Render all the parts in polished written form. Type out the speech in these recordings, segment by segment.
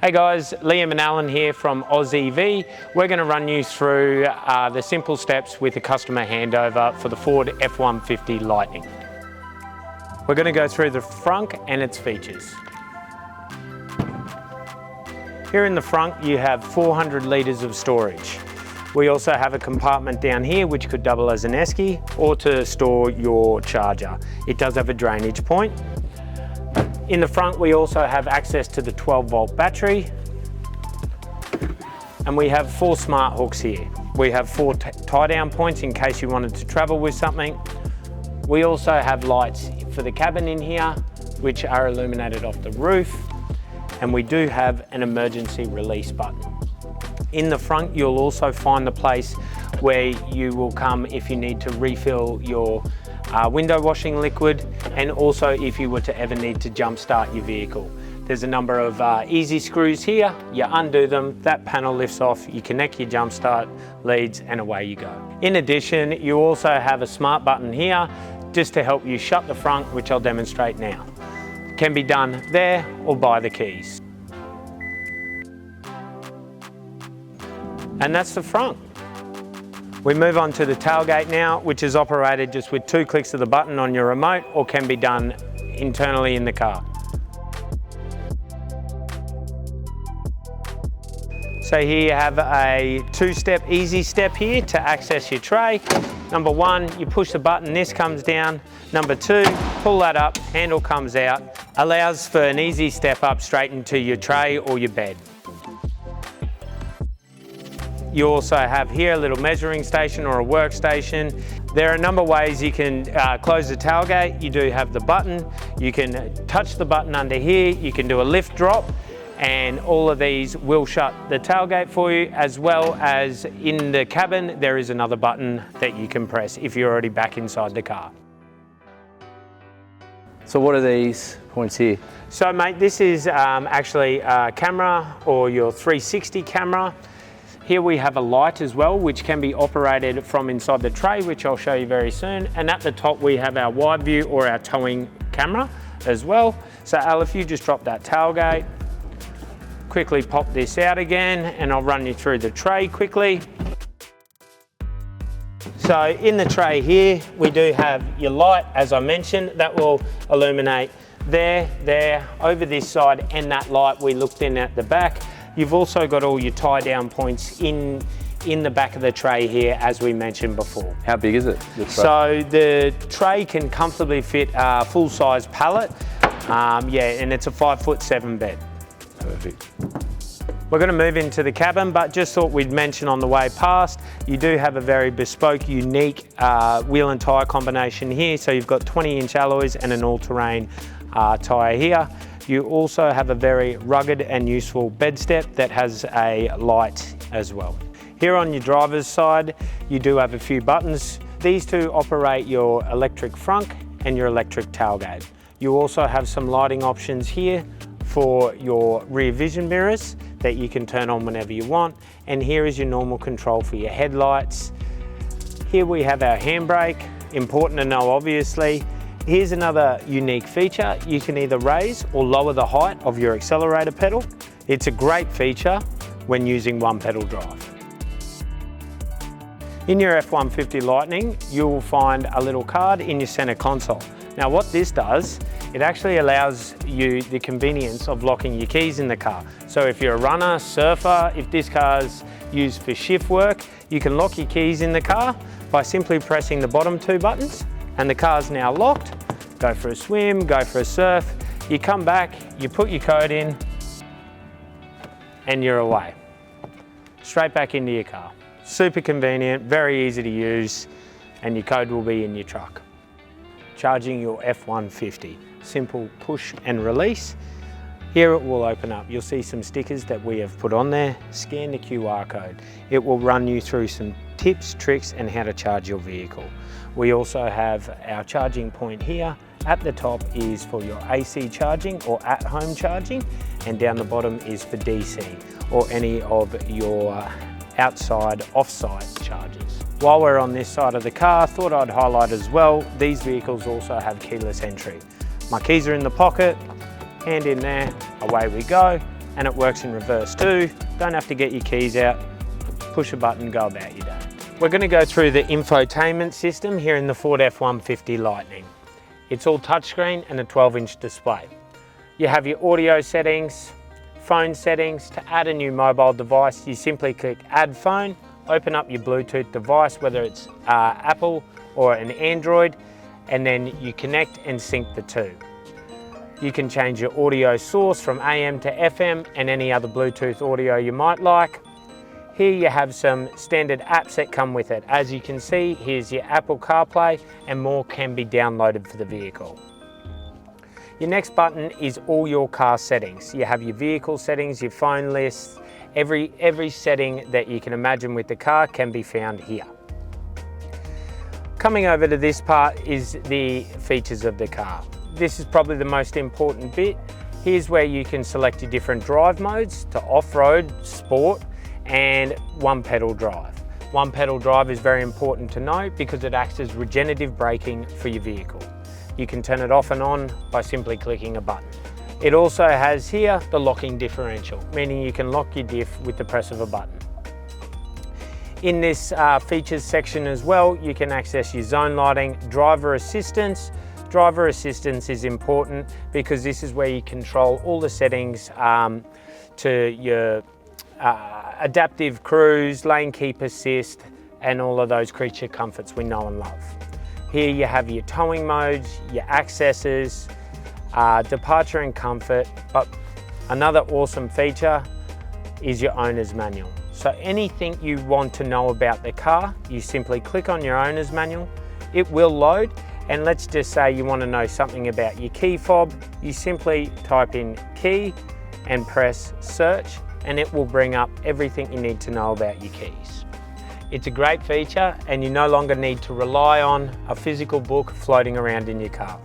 Hey guys, Liam and Alan here from AUSEV. We're going to run you through the simple steps with the customer handover for the Ford F-150 Lightning. We're going to go through the frunk and its features. Here in the front you have 400 litres of storage. We also have a compartment down here which could double as an esky or to store your charger. It does have a drainage point. In the front we also have access to the 12-volt battery, and we have 4 smart hooks here. We have 4 tie-down points in case you wanted to travel with something. We also have lights for the cabin in here which are illuminated off the roof, and we do have an emergency release button. In the front you'll also find the place where you will come if you need to refill your window washing liquid, and also if you were to ever need to jump start your vehicle. There's a number of easy screws here. You undo them, that panel lifts off, you connect your jump start leads, and away you go. In addition, you also have a smart button here just to help you shut the front, which I'll demonstrate now. It can be done there or by the keys. And that's the front. We move on to the tailgate now, which is operated just with 2 clicks of the button on your remote, or can be done internally in the car. So here you have a 2-step easy step here to access your tray. Number 1, you push the button, this comes down. Number 2, pull that up, handle comes out. Allows for an easy step up straight into your tray or your bed. You also have here a little measuring station or a workstation. There are a number of ways you can close the tailgate. You do have the button. You can touch the button under here. You can do a lift drop, and all of these will shut the tailgate for you, as well as in the cabin there is another button that you can press if you're already back inside the car. So what are these points here? So mate, this is actually a camera, or your 360 camera. Here we have a light as well, which can be operated from inside the tray, which I'll show you very soon. And at the top we have our wide view or our towing camera as well. So Al, if you just drop that tailgate, quickly pop this out again, and I'll run you through the tray quickly. So in the tray here, we do have your light, as I mentioned, that will illuminate there, over this side, and that light we looked in at the back. You've also got all your tie-down points in the back of the tray here, as we mentioned before. How big is it? So the tray can comfortably fit a full-size pallet. And it's a 5'7" bed. Perfect. We're going to move into the cabin, but just thought we'd mention on the way past, you do have a very bespoke, unique wheel and tyre combination here. So you've got 20-inch alloys and an all-terrain tyre here. You also have a very rugged and useful bed step that has a light as well. Here on your driver's side, you do have a few buttons. These two operate your electric frunk and your electric tailgate. You also have some lighting options here for your rear vision mirrors that you can turn on whenever you want. And here is your normal control for your headlights. Here we have our handbrake, important to know obviously. Here's another unique feature. You can either raise or lower the height of your accelerator pedal. It's a great feature when using one pedal drive. In your F-150 Lightning, you will find a little card in your center console. Now what this does, it actually allows you the convenience of locking your keys in the car. So if you're a runner, surfer, if this car's used for shift work, you can lock your keys in the car by simply pressing the bottom 2 buttons, and the car's now locked. Go for a swim, go for a surf, you come back, you put your code in, and you're away. Straight back into your car. Super convenient, very easy to use, and your code will be in your truck. Charging your F-150. Simple push and release. Here it will open up. You'll see some stickers that we have put on there. Scan the QR code. It will run you through some tips, tricks, and how to charge your vehicle. We also have our charging point here. At the top is for your AC charging or at-home charging, and down the bottom is for DC or any of your outside off-site chargers. While we're on this side of the car, thought I'd highlight as well, these vehicles also have keyless entry. My keys are in the pocket, hand in there, away we go, and it works in reverse too. Don't have to get your keys out, push a button, go about your day. We're going to go through the infotainment system here in the Ford F-150 Lightning. It's all touchscreen and a 12-inch display. You have your audio settings, phone settings. To add a new mobile device, you simply click Add Phone, open up your Bluetooth device, whether it's Apple or an Android, and then you connect and sync the two. You can change your audio source from AM to FM and any other Bluetooth audio you might like. Here you have some standard apps that come with it. As you can see, here's your Apple CarPlay, and more can be downloaded for the vehicle. Your next button is all your car settings. You have your vehicle settings, your phone lists, every setting that you can imagine with the car can be found here. Coming over to this part is the features of the car. This is probably the most important bit. Here's where you can select your different drive modes to off-road, sport, and one pedal drive. One pedal drive is very important to know because it acts as regenerative braking for your vehicle. You can turn it off and on by simply clicking a button. It also has here the locking differential, meaning you can lock your diff with the press of a button. In this features section as well, you can access your zone lighting, driver assistance. Driver assistance is important because this is where you control all the settings to your adaptive cruise, lane keep assist, and all of those creature comforts we know and love. Here you have your towing modes, your accesses, departure and comfort, but another awesome feature is your owner's manual. So anything you want to know about the car, you simply click on your owner's manual, it will load, and let's just say you want to know something about your key fob, you simply type in key and press search, and it will bring up everything you need to know about your keys. It's a great feature, and you no longer need to rely on a physical book floating around in your car.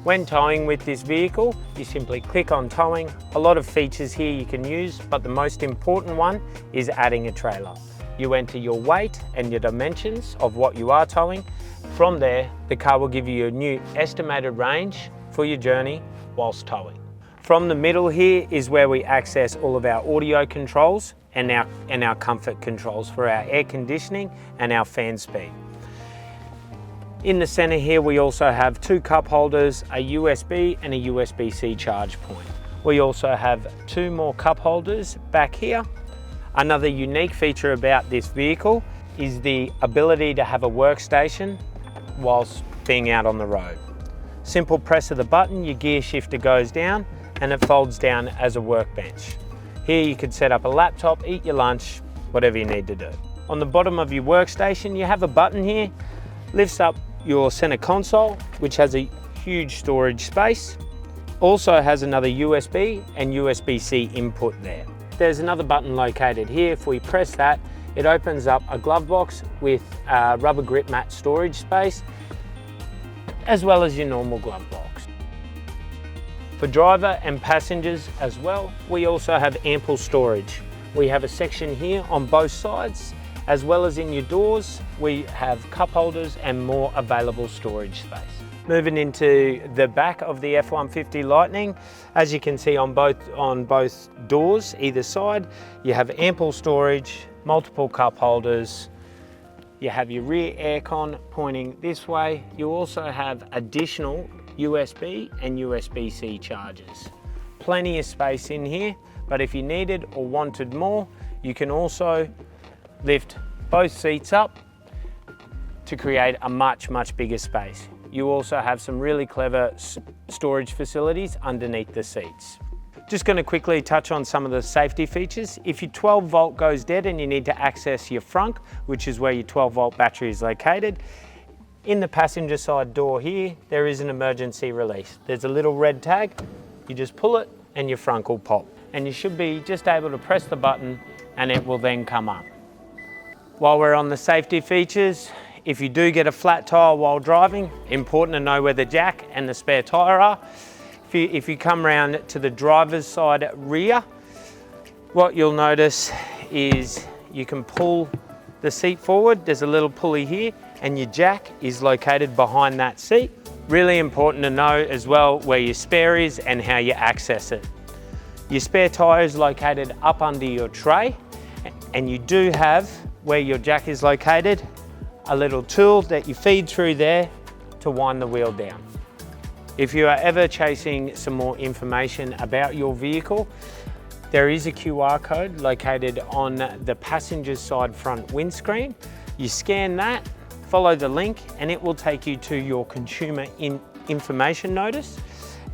When towing with this vehicle, you simply click on towing. A lot of features here you can use, but the most important one is adding a trailer. You enter your weight and your dimensions of what you are towing. From there, the car will give you a new estimated range for your journey whilst towing. From the middle here is where we access all of our audio controls and our comfort controls for our air conditioning and our fan speed. In the center here, we also have two cup holders, a USB and a USB-C charge point. We also have two more cup holders back here. Another unique feature about this vehicle is the ability to have a workstation whilst being out on the road. Simple press of the button, your gear shifter goes down, and it folds down as a workbench. Here you can set up a laptop, eat your lunch, whatever you need to do. On the bottom of your workstation, you have a button here, lifts up your center console, which has a huge storage space. Also has another USB and USB-C input there. There's another button located here. If we press that, it opens up a glove box with rubber grip mat storage space, as well as your normal glove box. For driver and passengers as well, we also have ample storage. We have a section here on both sides, as well as in your doors, we have cup holders and more available storage space. Moving into the back of the F-150 Lightning, as you can see on both doors, either side, you have ample storage, multiple cup holders. You have your rear aircon pointing this way. You also have additional USB and USB-C chargers. Plenty of space in here, but if you needed or wanted more, you can also lift both seats up to create a much bigger space. You also have some really clever storage facilities underneath the seats. Just going to quickly touch on some of the safety features. If your 12 volt goes dead and you need to access your frunk, which is where your 12 volt battery is located, in the passenger side door here, there is an emergency release. There's a little red tag, you just pull it and your frunk will pop. And you should be just able to press the button and it will then come up. While we're on the safety features, if you do get a flat tire while driving, important to know where the jack and the spare tire are. If you come around to the driver's side rear, what you'll notice is you can pull the seat forward. There's a little pulley here and your jack is located behind that seat. Really important to know as well where your spare is and how you access it. Your spare tyre is located up under your tray, and you do have, where your jack is located, a little tool that you feed through there to wind the wheel down. If you are ever chasing some more information about your vehicle, there is a QR code located on the passenger side front windscreen. You scan that, follow the link, and it will take you to your consumer information notice.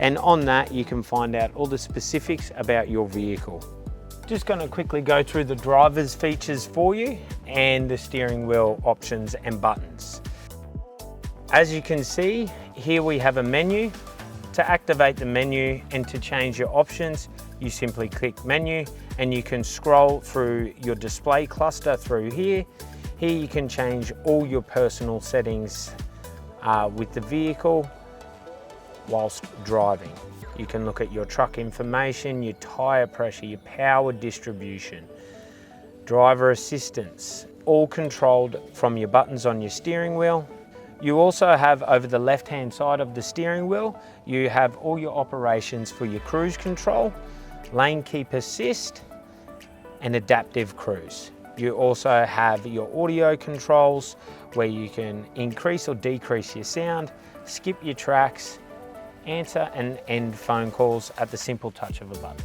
And on that, you can find out all the specifics about your vehicle. Just going to quickly go through the driver's features for you and the steering wheel options and buttons. As you can see, here we have a menu. To activate the menu and to change your options, you simply click menu, and you can scroll through your display cluster through here. Here you can change all your personal settings with the vehicle whilst driving. You can look at your truck information, your tyre pressure, your power distribution, driver assistance, all controlled from your buttons on your steering wheel. You also have, over the left-hand side of the steering wheel, you have all your operations for your cruise control, lane keep assist, and adaptive cruise. You also have your audio controls where you can increase or decrease your sound, skip your tracks, answer and end phone calls at the simple touch of a button.